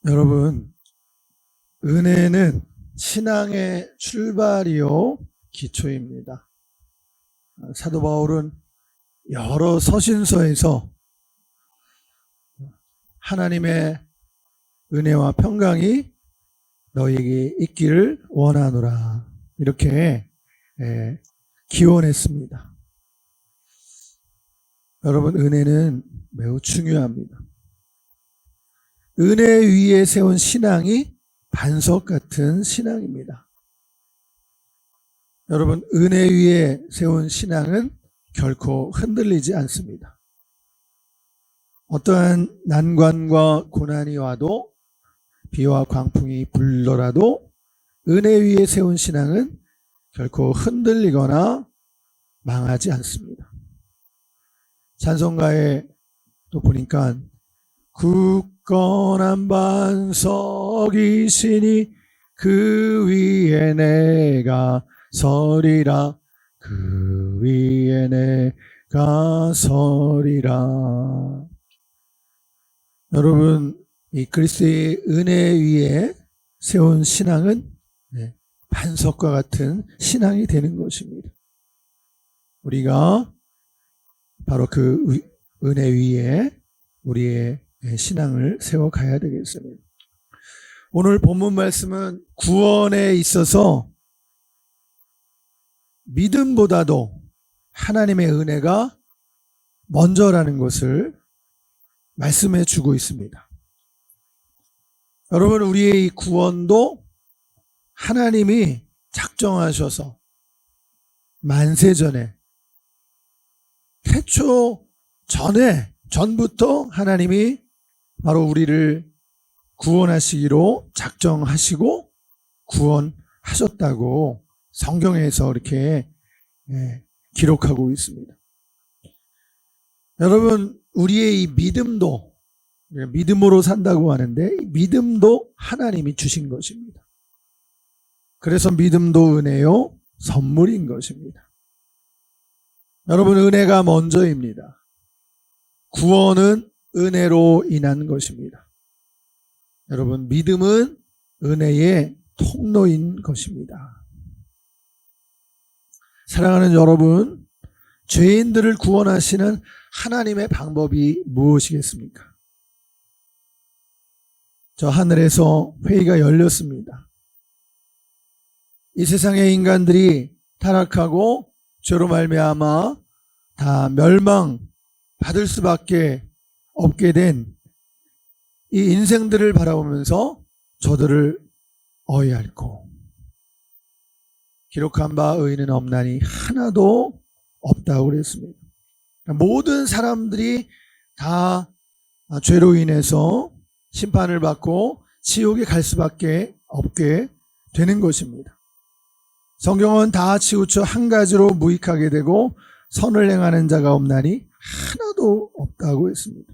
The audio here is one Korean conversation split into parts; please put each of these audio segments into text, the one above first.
여러분, 은혜는 신앙의 출발이요 기초입니다. 사도 바울은 여러 서신서에서 하나님의 은혜와 평강이 너희에게 있기를 원하노라 이렇게 기원했습니다. 여러분, 은혜는 매우 중요합니다. 은혜 위에 세운 신앙이 반석 같은 신앙입니다. 여러분, 은혜 위에 세운 신앙은 결코 흔들리지 않습니다. 어떠한 난관과 고난이 와도 비와 광풍이 불더라도 은혜 위에 세운 신앙은 결코 흔들리거나 망하지 않습니다. 찬송가에 또 보니까 굳건한 반석이시니 그 위에 내가 서리라, 그 위에 내가 서리라. 여러분, 이 그리스도의 은혜 위에 세운 신앙은 반석과 같은 신앙이 되는 것입니다. 우리가 바로 그 은혜 위에 우리의 신앙을 세워가야 되겠습니다. 오늘 본문 말씀은 구원에 있어서 믿음보다도 하나님의 은혜가 먼저라는 것을 말씀해 주고 있습니다. 여러분, 우리의 이 구원도 하나님이 작정하셔서 만세전에 태초 전부터 하나님이 바로 우리를 구원하시기로 작정하시고 구원하셨다고 성경에서 이렇게 기록하고 있습니다. 여러분, 우리의 이 믿음도, 믿음으로 산다고 하는데 믿음도 하나님이 주신 것입니다. 그래서 믿음도 은혜요 선물인 것입니다. 여러분, 은혜가 먼저입니다. 구원은 은혜로 인한 것입니다. 여러분, 믿음은 은혜의 통로인 것입니다. 사랑하는 여러분, 죄인들을 구원하시는 하나님의 방법이 무엇이겠습니까? 저 하늘에서 회의가 열렸습니다. 이 세상의 인간들이 타락하고 죄로 말미암아 다 멸망받을 수밖에 없게 된 이 인생들을 바라보면서 저들을 어이할고 기록한 바 의인은 없나니 하나도 없다고 그랬습니다. 모든 사람들이 다 죄로 인해서 심판을 받고 지옥에 갈 수밖에 없게 되는 것입니다. 성경은 다 치우쳐 한 가지로 무익하게 되고 선을 행하는 자가 없나니 하나도 없다고 했습니다.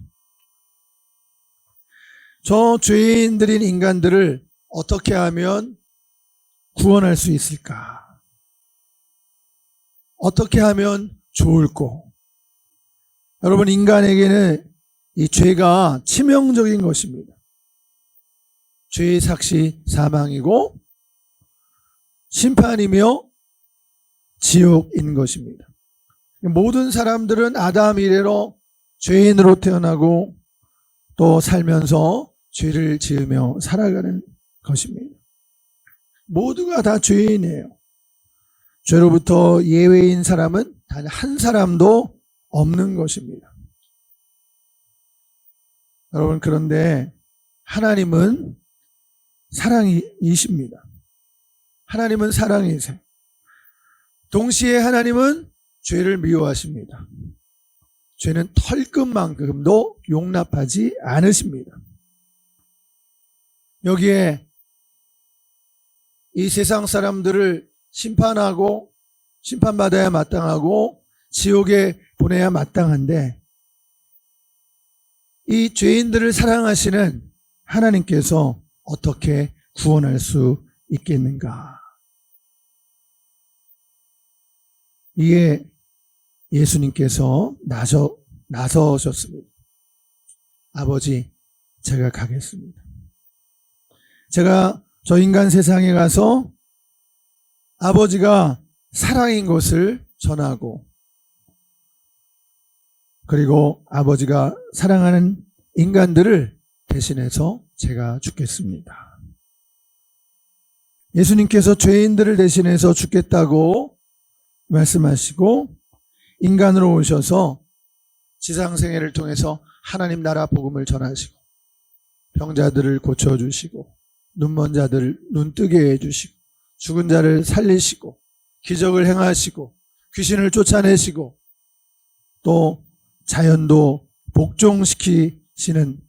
저 죄인들인 인간들을 어떻게 하면 구원할 수 있을까? 어떻게 하면 좋을꼬? 여러분, 인간에게는 이 죄가 치명적인 것입니다. 죄의 삭시 사망이고 심판이며 지옥인 것입니다. 모든 사람들은 아담 이래로 죄인으로 태어나고 또 살면서 죄를 지으며 살아가는 것입니다. 모두가 다 죄인이에요. 죄로부터 예외인 사람은 단 한 사람도 없는 것입니다. 여러분, 그런데 하나님은 사랑이십니다. 하나님은 사랑이세요. 동시에 하나님은 죄를 미워하십니다. 죄는 털끝만큼도 용납하지 않으십니다. 여기에 이 세상 사람들을 심판하고 심판받아야 마땅하고 지옥에 보내야 마땅한데 이 죄인들을 사랑하시는 하나님께서 어떻게 구원할 수 있겠는가? 이에 예수님께서 나서셨습니다. 아버지, 제가 가겠습니다. 제가 저 인간 세상에 가서 아버지가 사랑인 것을 전하고, 그리고 아버지가 사랑하는 인간들을 대신해서 제가 죽겠습니다. 예수님께서 죄인들을 대신해서 죽겠다고 말씀하시고 인간으로 오셔서 지상생애를 통해서 하나님 나라 복음을 전하시고 병자들을 고쳐주시고 눈먼 자들 눈 뜨게 해주시고 죽은 자를 살리시고 기적을 행하시고 귀신을 쫓아내시고 또 자연도 복종시키시는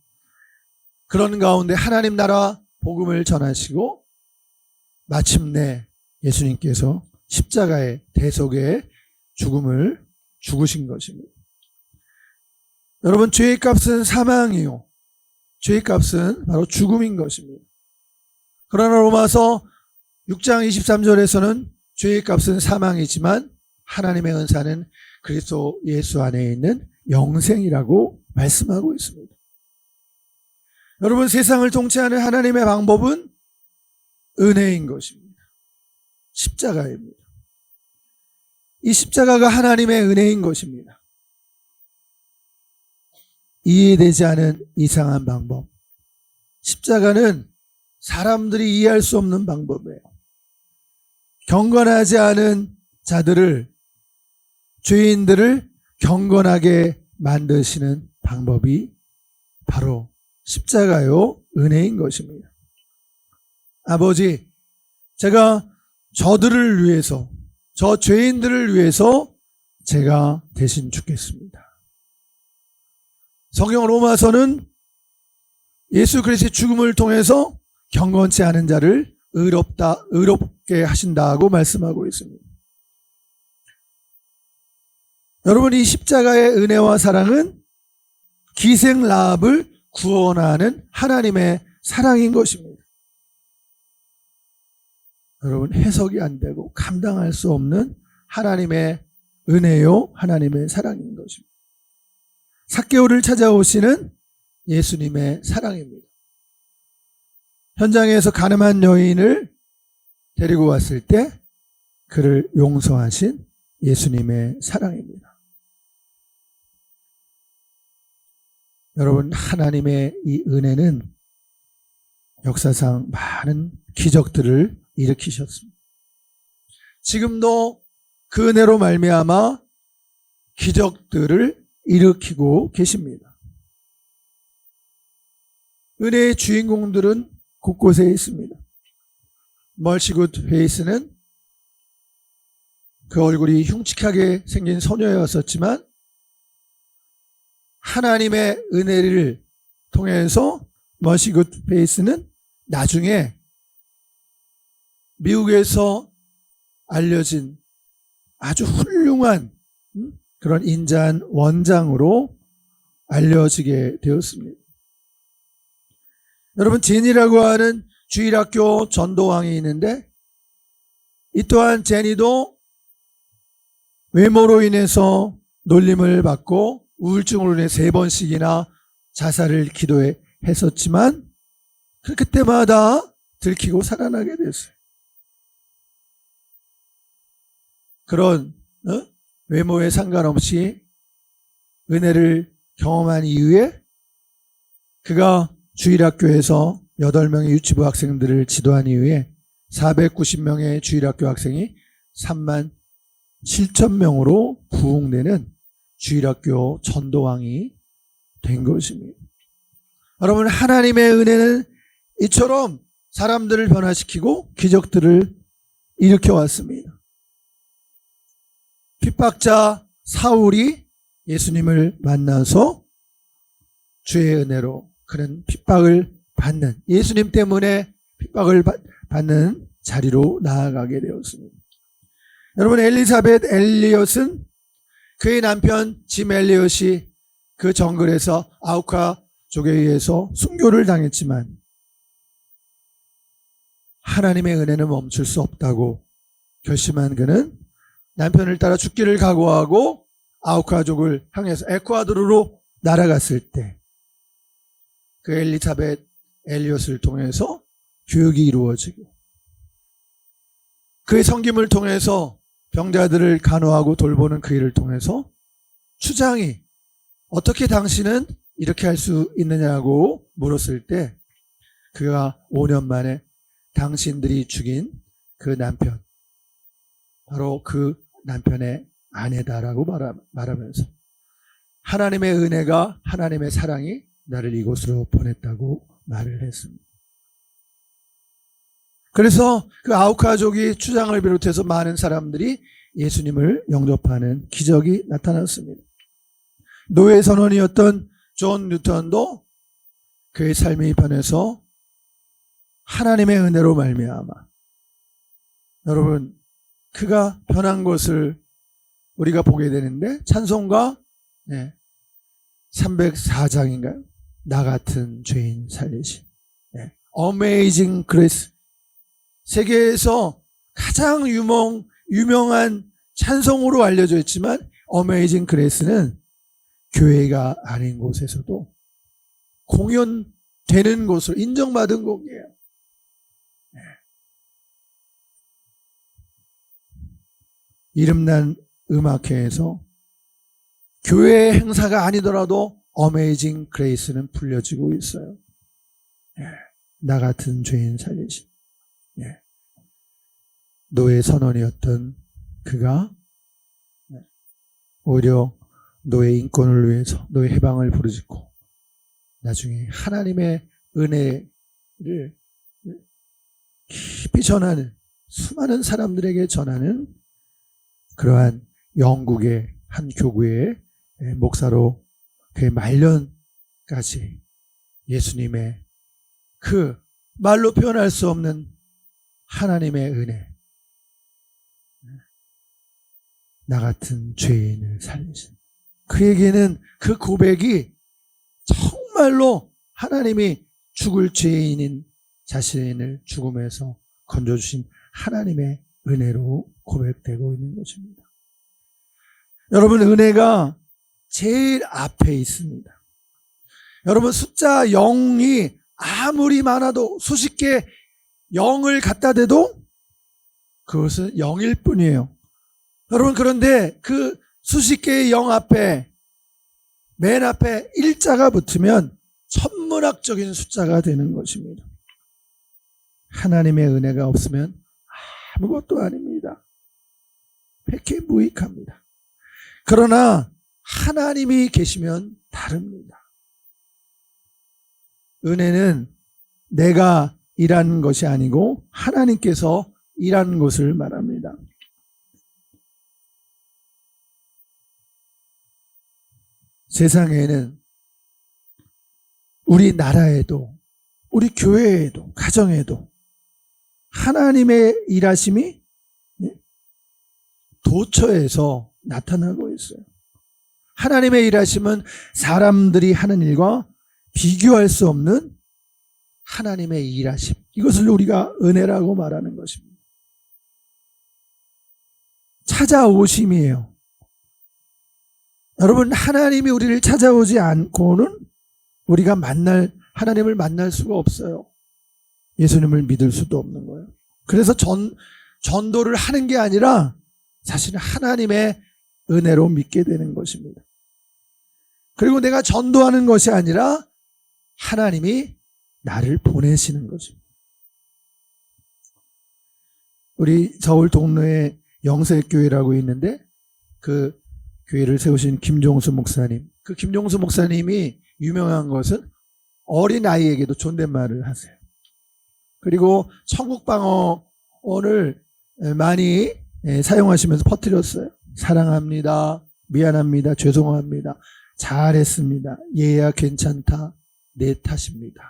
그런 가운데 하나님 나라 복음을 전하시고 마침내 예수님께서 십자가의 대속의 죽음을 죽으신 것입니다. 여러분, 죄의 값은 사망이요, 죄의 값은 바로 죽음인 것입니다. 그러나 로마서 6장 23절에서는 죄의 값은 사망이지만 하나님의 은사는 그리스도 예수 안에 있는 영생이라고 말씀하고 있습니다. 여러분, 세상을 통치하는 하나님의 방법은 은혜인 것입니다. 십자가입니다. 이 십자가가 하나님의 은혜인 것입니다. 이해되지 않은 이상한 방법. 십자가는 사람들이 이해할 수 없는 방법이에요. 경건하지 않은 자들을, 죄인들을 경건하게 만드시는 방법이 바로 십자가요, 은혜인 것입니다. 아버지, 제가 저들을 위해서, 저 죄인들을 위해서 제가 대신 죽겠습니다. 성경 로마서는 예수 그리스도의 죽음을 통해서 경건치 않은 자를 의롭게 하신다고 말씀하고 있습니다. 여러분, 이 십자가의 은혜와 사랑은 기생 라합을 구원하는 하나님의 사랑인 것입니다. 여러분, 해석이 안 되고 감당할 수 없는 하나님의 은혜요, 하나님의 사랑인 것입니다. 삭개오를 찾아오시는 예수님의 사랑입니다. 현장에서 가늠한 여인을 데리고 왔을 때 그를 용서하신 예수님의 사랑입니다. 여러분, 하나님의 이 은혜는 역사상 많은 기적들을 일으키셨습니다. 지금도 그 은혜로 말미암아 기적들을 일으키고 계십니다. 은혜의 주인공들은 곳곳에 있습니다. 멀시굿 페이스는 그 얼굴이 흉측하게 생긴 소녀였었지만 하나님의 은혜를 통해서 멀시굿 페이스는 나중에 미국에서 알려진 아주 훌륭한 그런 인자한 원장으로 알려지게 되었습니다. 여러분, 제니라고 하는 주일학교 전도왕이 있는데 이 또한 제니도 외모로 인해서 놀림을 받고 우울증으로 인해 3번씩이나 자살을 기도했었지만 그때마다 들키고 살아나게 됐어요. 그런 외모에 상관없이 은혜를 경험한 이후에 그가 주일학교에서 8명의 유치부 학생들을 지도한 이후에 490명의 주일학교 학생이 3만 7천 명으로 부흥되는 주일학교 전도왕이 된 것입니다. 여러분, 하나님의 은혜는 이처럼 사람들을 변화시키고 기적들을 일으켜 왔습니다. 핍박자 사울이 예수님을 만나서 주의 은혜로 그는 핍박을 받는, 예수님 때문에 핍박을 받는 자리로 나아가게 되었습니다. 여러분, 엘리사벳 엘리엇은 그의 남편 짐 엘리엇이 그 정글에서 아우카족에 의해서 순교를 당했지만 하나님의 은혜는 멈출 수 없다고 결심한 그는 남편을 따라 죽기를 각오하고 아우카족을 향해서 에콰도르로 날아갔을 때 그 엘리사벳 엘리엇을 통해서 교육이 이루어지고 그의 섬김을 통해서 병자들을 간호하고 돌보는 그 일을 통해서 추장이 어떻게 당신은 이렇게 할 수 있느냐고 물었을 때 그가 5년 만에 당신들이 죽인 그 남편, 바로 그 남편의 아내다라고 말하면서 하나님의 은혜가, 하나님의 사랑이 나를 이곳으로 보냈다고 말을 했습니다. 그래서 그 아홉 가족이 추장을 비롯해서 많은 사람들이 예수님을 영접하는 기적이 나타났습니다. 노예 선원이었던 존 뉴턴도 그의 삶이 변해서 하나님의 은혜로 말미암아, 여러분, 그가 변한 것을 우리가 보게 되는데 찬송가 304장인가요? 나 같은 죄인 살리신 Amazing Grace, 세계에서 가장 유명한 찬송으로 알려져 있지만 Amazing Grace는 교회가 아닌 곳에서도 공연되는 곳으로 인정받은 곡이에요. 이름난 음악회에서 교회 행사가 아니더라도 Amazing Grace는 불려지고 있어요. 나 같은 죄인 살리신 노예 선원이었던 그가 오히려 노예 인권을 위해서 노예 해방을 부르짖고 나중에 하나님의 은혜를 깊이 전하는, 수많은 사람들에게 전하는 그러한 영국의 한 교구의 목사로 그의 말년까지 예수님의 그 말로 표현할 수 없는 하나님의 은혜, 나 같은 죄인을 살리신, 그에게는 그 고백이 정말로 하나님이 죽을 죄인인 자신을 죽음에서 건져주신 하나님의 은혜로 고백되고 있는 것입니다. 여러분, 은혜가 제일 앞에 있습니다. 여러분, 숫자 0이 아무리 많아도 수십 개 0을 갖다 대도 그것은 0일 뿐이에요. 여러분, 그런데 그 수십 개의 0 앞에 맨 앞에 1자가 붙으면 천문학적인 숫자가 되는 것입니다. 하나님의 은혜가 없으면 아무것도 아닙니다. 백해무익합니다. 그러나 하나님이 계시면 다릅니다. 은혜는 내가 일하는 것이 아니고 하나님께서 일하는 것을 말합니다. 세상에는 우리 나라에도 우리 교회에도 가정에도 하나님의 일하심이 도처에서 나타나고 있어요. 하나님의 일하심은 사람들이 하는 일과 비교할 수 없는 하나님의 일하심, 이것을 우리가 은혜라고 말하는 것입니다. 찾아오심이에요. 여러분, 하나님이 우리를 찾아오지 않고는 우리가 하나님을 만날 수가 없어요. 예수님을 믿을 수도 없는 거예요. 그래서 전도를 하는 게 아니라 사실은 하나님의 은혜로 믿게 되는 것입니다. 그리고 내가 전도하는 것이 아니라 하나님이 나를 보내시는 것입니다. 우리 서울 동로에 영세교회라고 있는데 그 교회를 세우신 김종수 목사님, 그 김종수 목사님이 유명한 것은 어린아이에게도 존댓말을 하세요. 그리고 천국방언을 많이 사용하시면서 퍼뜨렸어요. 사랑합니다, 미안합니다, 죄송합니다, 잘했습니다, 얘야 괜찮다, 내 탓입니다.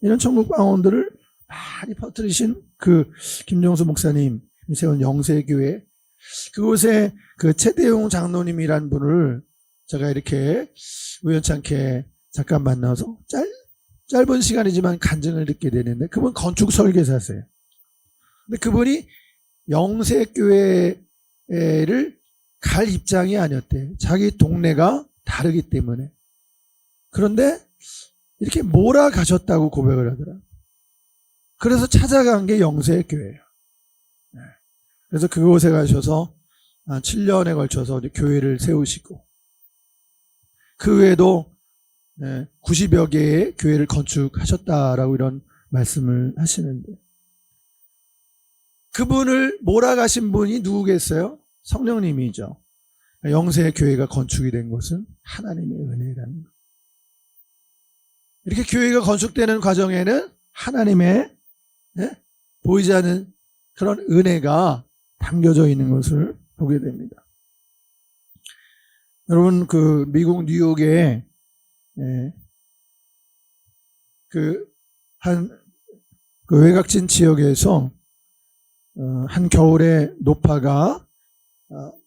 이런 천국방언들을 많이 퍼뜨리신 그 김종수 목사님 세운 영세교회, 그곳에 그 최대용 장로님이란 분을 제가 이렇게 우연찮게 잠깐 만나서 짧은 시간이지만 간증을 듣게 되는데, 그분 건축 설계사세요. 근데 그분이 영세교회를 갈 입장이 아니었대. 자기 동네가 다르기 때문에. 그런데 이렇게 몰아가셨다고 고백을 하더라. 그래서 찾아간 게 영세교회예요. 그래서 그곳에 가셔서 7년에 걸쳐서 교회를 세우시고, 그 외에도 90여 개의 교회를 건축하셨다라고 이런 말씀을 하시는데, 그분을 몰아가신 분이 누구겠어요? 성령님이죠. 영세 교회가 건축이 된 것은 하나님의 은혜라는 것. 이렇게 교회가 건축되는 과정에는 하나님의 보이지 않는 그런 은혜가 담겨져 있는 것을 보게 됩니다. 여러분, 그 미국 뉴욕에 그 외곽진 지역에서 한 겨울에 노파가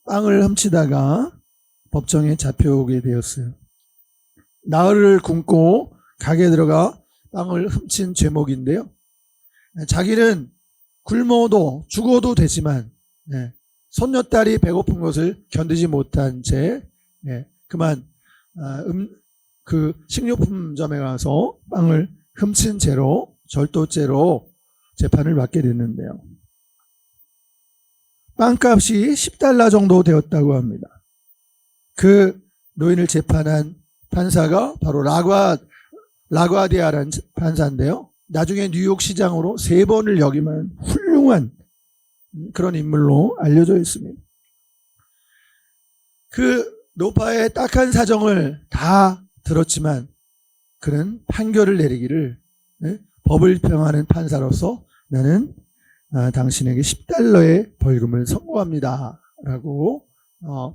빵을 훔치다가 법정에 잡혀오게 되었어요. 나흘을 굶고 가게에 들어가 빵을 훔친 죄목인데요. 자기는 굶어도 죽어도 되지만 손녀딸이 배고픈 것을 견디지 못한 채 그만 그 식료품점에 가서 빵을 훔친 죄로, 절도죄로 재판을 받게 됐는데요. 빵값이 $10 정도 되었다고 합니다. 그 노인을 재판한 판사가 바로 라과디아라는 판사인데요. 나중에 뉴욕 시장으로 3번을 역임한 훌륭한 그런 인물로 알려져 있습니다. 그 노파의 딱한 사정을 다 들었지만 그는 판결을 내리기를, 법을 평하는 판사로서 나는 당신에게 $10의 벌금을 선고합니다 라고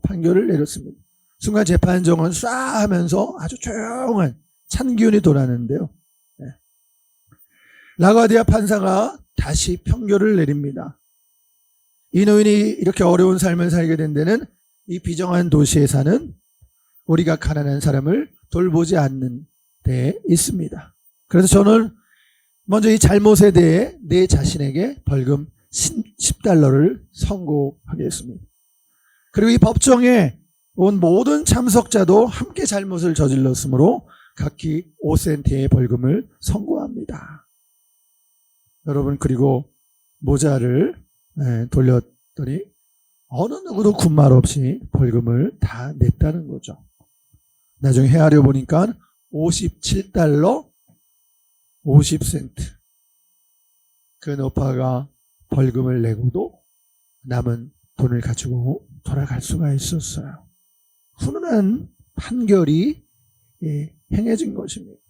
판결을 내렸습니다. 순간 재판정은 쏴 하면서 아주 조용한 찬 기운이 돌았는데요. 라과디아 판사가 다시 판결을 내립니다. 이 노인이 이렇게 어려운 삶을 살게 된 데는 이 비정한 도시에 사는 우리가 가난한 사람을 돌보지 않는 데 있습니다. 그래서 저는 먼저 이 잘못에 대해 내 자신에게 벌금 $10를 선고하겠습니다. 그리고 이 법정에 온 모든 참석자도 함께 잘못을 저질렀으므로 각기 5센트의 벌금을 선고합니다. 여러분, 그리고 모자를 돌렸더니 어느 누구도 군말 없이 벌금을 다 냈다는 거죠. 나중에 헤아려 보니까 $57 50센트. 그 노파가 벌금을 내고도 남은 돈을 가지고 돌아갈 수가 있었어요. 훈훈한 판결이 행해진 것입니다.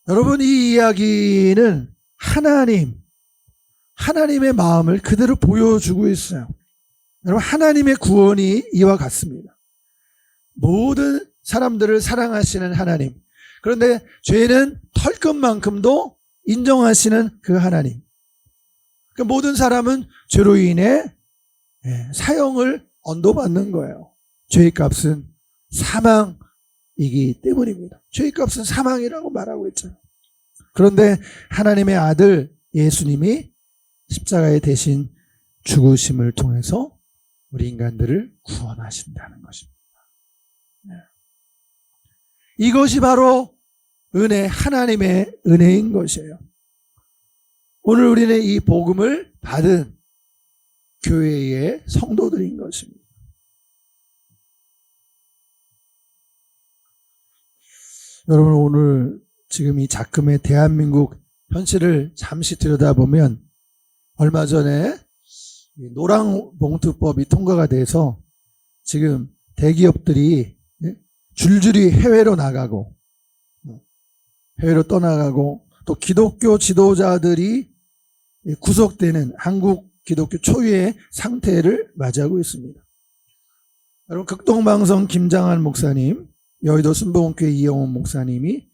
여러분, 이 이야기는 하나님의 마음을 그대로 보여주고 있어요. 여러분, 하나님의 구원이 이와 같습니다. 모든 사람들을 사랑하시는 하나님. 그런데 죄는 털끝만큼도 인정하시는 그 하나님. 그러니까 모든 사람은 죄로 인해 사형을 언도받는 거예요. 죄의 값은 사망이기 때문입니다. 죄의 값은 사망이라고 말하고 있잖아요. 그런데 하나님의 아들 예수님이 십자가에 대신 죽으심을 통해서 우리 인간들을 구원하신다는 것입니다. 이것이 바로 은혜, 하나님의 은혜인 것이에요. 오늘 우리는 이 복음을 받은 교회의 성도들인 것입니다. 여러분, 오늘 지금 이 작금의 대한민국 현실을 잠시 들여다보면 얼마 전에 노랑봉투법이 통과가 돼서 지금 대기업들이 줄줄이 해외로 나가고 해외로 떠나가고 또 기독교 지도자들이 구속되는 한국 기독교 초유의 상태를 맞이하고 있습니다. 여러분, 극동방송 김장한 목사님, 여의도 순복음교회 이영훈 목사님이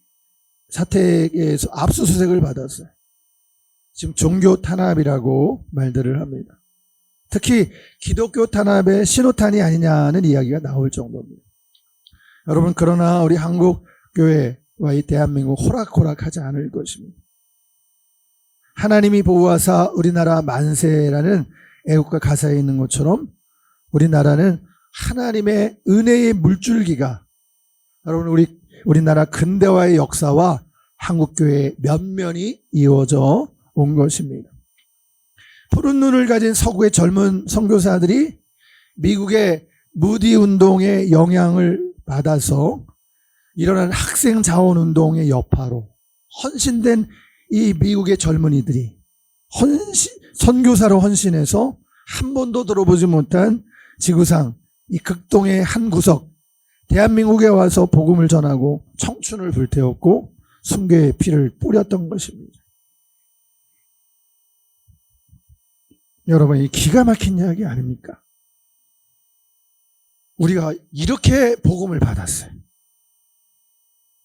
사택에서 압수수색을 받았어요. 지금 종교 탄압이라고 말들을 합니다. 특히 기독교 탄압의 신호탄이 아니냐는 이야기가 나올 정도입니다. 여러분, 그러나 우리 한국 교회와 이 대한민국 호락호락하지 않을 것입니다. 하나님이 보호하사 우리나라 만세라는 애국가 가사에 있는 것처럼 우리나라는 하나님의 은혜의 물줄기가, 여러분, 우리나라 근대화의 역사와 한국교회의 면면이 이어져 온 것입니다. 푸른 눈을 가진 서구의 젊은 선교사들이 미국의 무디 운동의 영향을 받아서 일어난 학생 자원 운동의 여파로 헌신된 이 미국의 젊은이들이 선교사로 헌신해서 한 번도 들어보지 못한 지구상 이 극동의 한 구석 대한민국에 와서 복음을 전하고 청춘을 불태웠고 순교의 피를 뿌렸던 것입니다. 여러분, 이 기가 막힌 이야기 아닙니까? 우리가 이렇게 복음을 받았어요.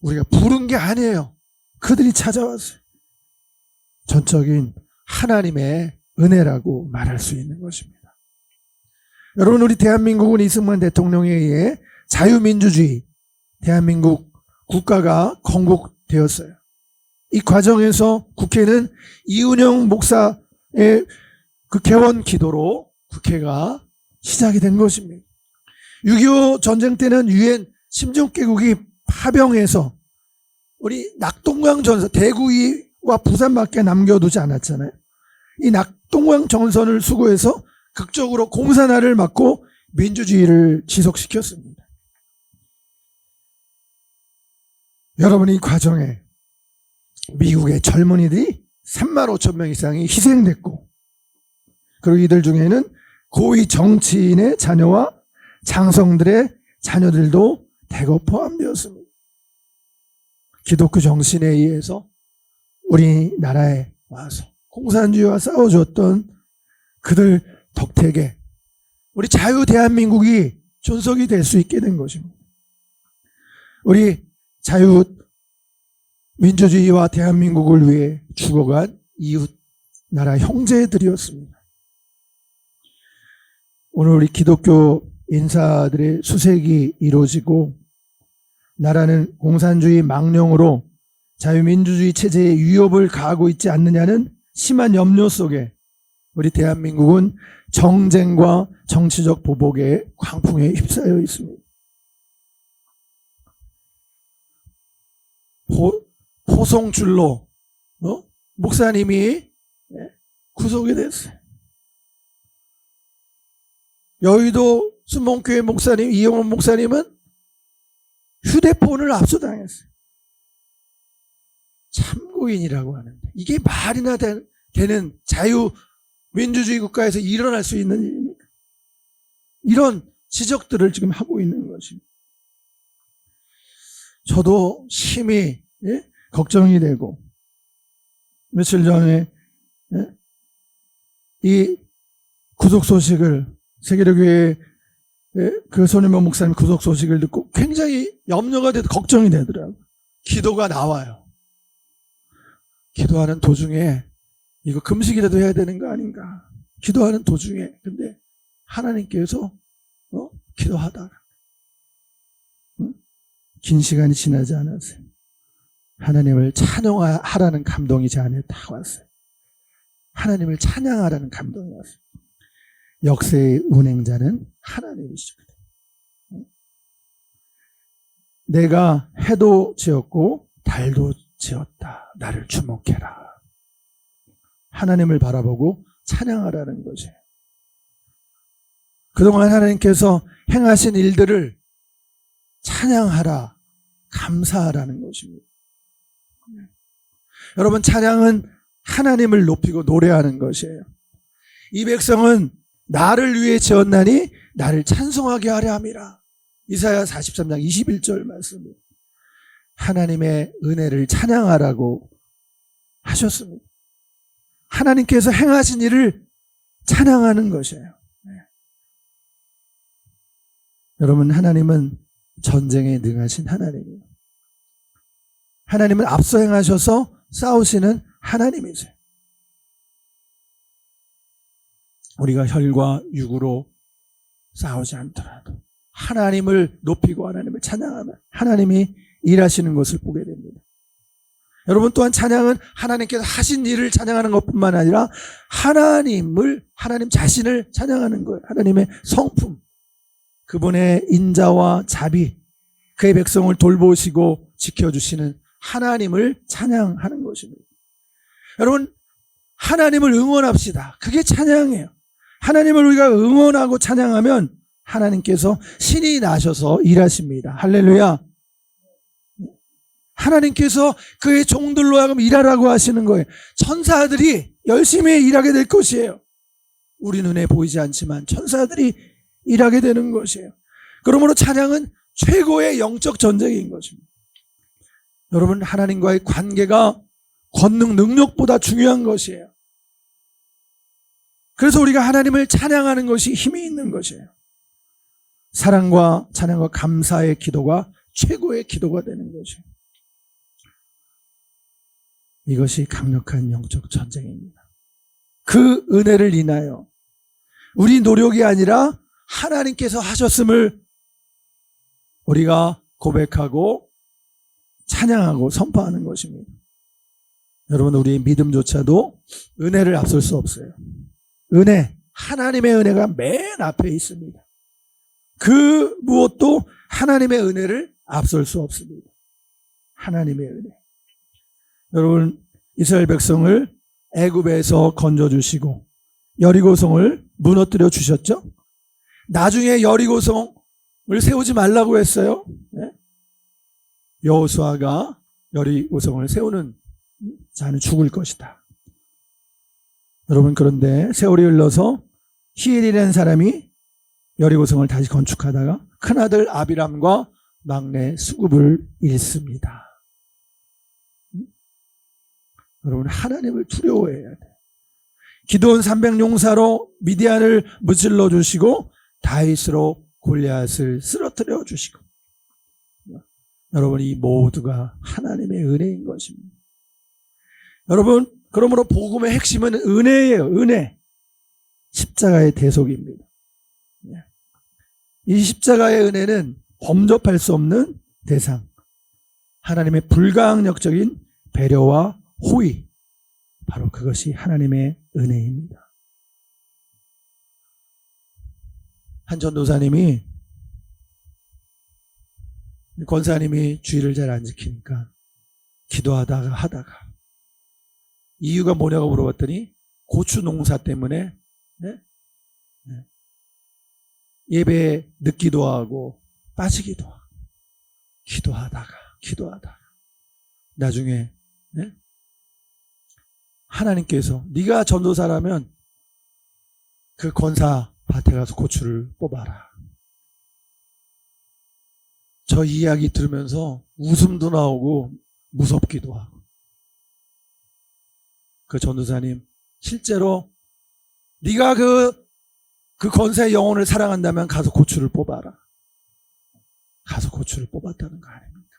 우리가 부른 게 아니에요. 그들이 찾아왔어요. 전적인 하나님의 은혜라고 말할 수 있는 것입니다. 여러분, 우리 대한민국은 이승만 대통령에 의해 자유민주주의 대한민국 국가가 건국되었어요. 이 과정에서 국회는 이은영 목사의 그 개원 기도로 국회가 시작이 된 것입니다. 6.25 전쟁 때는 유엔 16개국이 파병해서 우리 낙동강 전선, 대구와 부산밖에 남겨두지 않았잖아요. 이 낙동강 전선을 수고해서 극적으로 공산화를 막고 민주주의를 지속시켰습니다. 여러분, 이 과정에 미국의 젊은이들이 3만 5천 명 이상이 희생됐고, 그리고 이들 중에는 고위 정치인의 자녀와 장성들의 자녀들도 대거 포함되었습니다. 기독교 정신에 의해서 우리나라에 와서 공산주의와 싸워줬던 그들 덕택에 우리 자유 대한민국이 존속이 될 수 있게 된 것입니다. 우리 자유 민주주의와 대한민국을 위해 죽어간 이웃 나라 형제들이었습니다. 오늘 우리 기독교 인사들의 수색이 이루어지고 나라는 공산주의 망령으로 자유민주주의 체제에 위협을 가하고 있지 않느냐는 심한 염려 속에 우리 대한민국은 정쟁과 정치적 보복의 광풍에 휩싸여 있습니다. 포송줄로 목사님이 구속이 됐어요. 여의도 순복음교회 목사님 이영원 목사님은 휴대폰을 압수당했어요. 참고인이라고 하는데 이게 말이나 되는 자유민주주의 국가에서 일어날 수 있는 일입니까? 이런 지적들을 지금 하고 있는 것입니다. 저도 심히 걱정이 되고, 며칠 전에 이 구속 소식을, 세계로교회 그 손임원 목사님 구속 소식을 듣고 굉장히 염려가 돼도 걱정이 되더라고요. 기도가 나와요. 기도하는 도중에 이거 금식이라도 해야 되는 거 아닌가. 기도하는 도중에. 근데 하나님께서 기도하다가 긴 시간이 지나지 않았어요. 하나님을 찬양하라는 감동이 제 안에 딱 왔어요. 하나님을 찬양하라는 감동이 왔어요. 역사의 운행자는 하나님이시거든. 내가 해도 지었고 달도 지었다. 나를 주목해라. 하나님을 바라보고 찬양하라는 것이에요. 그동안 하나님께서 행하신 일들을 찬양하라, 감사하라는 것입니다. 여러분, 찬양은 하나님을 높이고 노래하는 것이에요. 이 백성은 나를 위해 지었나니 나를 찬송하게 하려 함이라. 이사야 43장 21절 말씀입니다. 하나님의 은혜를 찬양하라고 하셨습니다. 하나님께서 행하신 일을 찬양하는 것이에요. 여러분, 하나님은 전쟁에 능하신 하나님이에요. 하나님은 앞서 행하셔서 싸우시는 하나님이세요. 우리가 혈과 육으로 싸우지 않더라도 하나님을 높이고 하나님을 찬양하면 하나님이 일하시는 것을 보게 됩니다. 여러분, 또한 찬양은 하나님께서 하신 일을 찬양하는 것뿐만 아니라 하나님 자신을 찬양하는 거예요. 하나님의 성품, 그분의 인자와 자비, 그의 백성을 돌보시고 지켜주시는 하나님을 찬양하는 것입니다. 여러분, 하나님을 응원합시다. 그게 찬양이에요. 하나님을 우리가 응원하고 찬양하면 하나님께서 신이 나셔서 일하십니다. 할렐루야. 하나님께서 그의 종들로 하여금 일하라고 하시는 거예요. 천사들이 열심히 일하게 될 것이에요. 우리 눈에 보이지 않지만 천사들이 일하게 되는 것이에요. 그러므로 찬양은 최고의 영적 전쟁인 것입니다. 여러분, 하나님과의 관계가 권능, 능력보다 중요한 것이에요. 그래서 우리가 하나님을 찬양하는 것이 힘이 있는 것이에요. 사랑과 찬양과 감사의 기도가 최고의 기도가 되는 것이에요. 이것이 강력한 영적 전쟁입니다. 그 은혜를 인하여 우리 노력이 아니라 하나님께서 하셨음을 우리가 고백하고 찬양하고 선포하는 것입니다. 여러분, 우리의 믿음조차도 은혜를 앞설 수 없어요. 은혜, 하나님의 은혜가 맨 앞에 있습니다. 그 무엇도 하나님의 은혜를 앞설 수 없습니다. 하나님의 은혜. 여러분, 이스라엘 백성을 애굽에서 건져주시고 여리고성을 무너뜨려 주셨죠. 나중에 여리고성을 세우지 말라고 했어요. 네? 여호수아가 여리고성을 세우는 자는 죽을 것이다. 여러분, 그런데 세월이 흘러서 히엘이라는 사람이 여리고성을 다시 건축하다가 큰아들 아비람과 막내 수굽을 잃습니다. 여러분, 하나님을 두려워해야 돼. 기드온 300용사로 미디안을 무찔러 주시고 다윗으로 골리앗을 쓰러뜨려 주시고, 여러분, 이 모두가 하나님의 은혜인 것입니다. 여러분, 그러므로 복음의 핵심은 은혜예요. 은혜. 십자가의 대속입니다. 이 십자가의 은혜는 범접할 수 없는 대상, 하나님의 불가항력적인 배려와 호의, 바로 그것이 하나님의 은혜입니다. 한 전도사님이, 권사님이 주의를 잘 안 지키니까 기도하다가 이유가 뭐냐고 물어봤더니 고추 농사 때문에 예배에 늦기도 하고 빠지기도 하고 기도하다가 나중에 하나님께서 네가 전도사라면 그 권사 밭에 가서 고추를 뽑아라. 저 이야기 들으면서 웃음도 나오고 무섭기도 하고, 그 전도사님, 실제로 네가 그 권사의 영혼을 사랑한다면 가서 고추를 뽑아라. 가서 고추를 뽑았다는 거 아닙니까?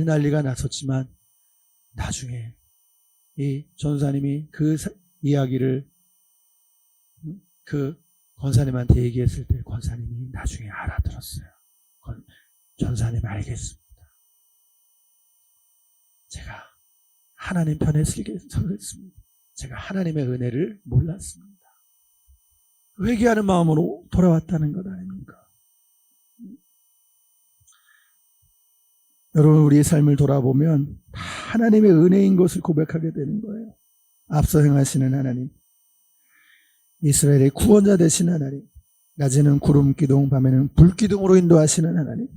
난리가 났었지만 나중에 이 전도사님이 그 이야기를 그 권사님한테 얘기했을 때 권사님이 나중에 알아들었어요. 전사님, 알겠습니다. 제가 하나님 편에 서겠습니다. 제가 하나님의 은혜를 몰랐습니다. 회개하는 마음으로 돌아왔다는 것 아닙니까? 여러분, 우리의 삶을 돌아보면 하나님의 은혜인 것을 고백하게 되는 거예요. 앞서 행하시는 하나님, 이스라엘의 구원자 되신 하나님, 낮에는 구름기둥, 밤에는 불기둥으로 인도하시는 하나님,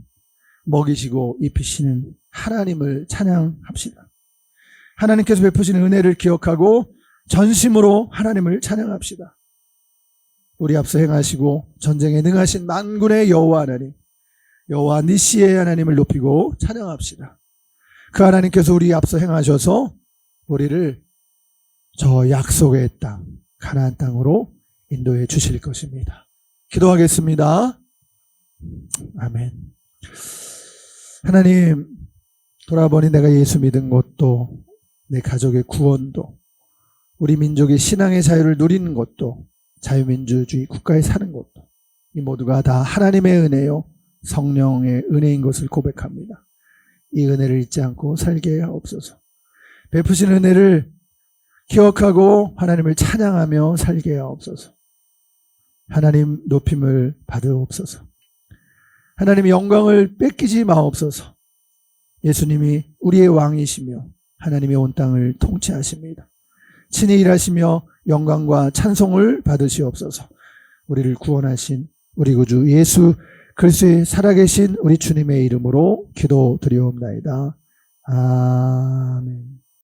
먹이시고 입히시는 하나님을 찬양합시다. 하나님께서 베푸신 은혜를 기억하고 전심으로 하나님을 찬양합시다. 우리 앞서 행하시고 전쟁에 능하신 만군의 여호와 하나님, 여호와 니시의 하나님을 높이고 찬양합시다. 그 하나님께서 우리 앞서 행하셔서 우리를 저 약속의 땅, 가나안 땅으로 인도해 주실 것입니다. 기도하겠습니다. 아멘. 하나님, 돌아보니 내가 예수 믿은 것도, 내 가족의 구원도, 우리 민족의 신앙의 자유를 누리는 것도, 자유민주주의 국가에 사는 것도, 이 모두가 다 하나님의 은혜요 성령의 은혜인 것을 고백합니다. 이 은혜를 잊지 않고 살게 하옵소서. 베푸신 은혜를 기억하고 하나님을 찬양하며 살게 하옵소서. 하나님 높임을 받으옵소서. 하나님의 영광을 뺏기지 마옵소서. 예수님이 우리의 왕이시며 하나님이 온 땅을 통치하십니다. 친히 일하시며 영광과 찬송을 받으시옵소서. 우리를 구원하신 우리 구주 예수 그리스도의 살아계신 우리 주님의 이름으로 기도드리옵나이다. 아멘.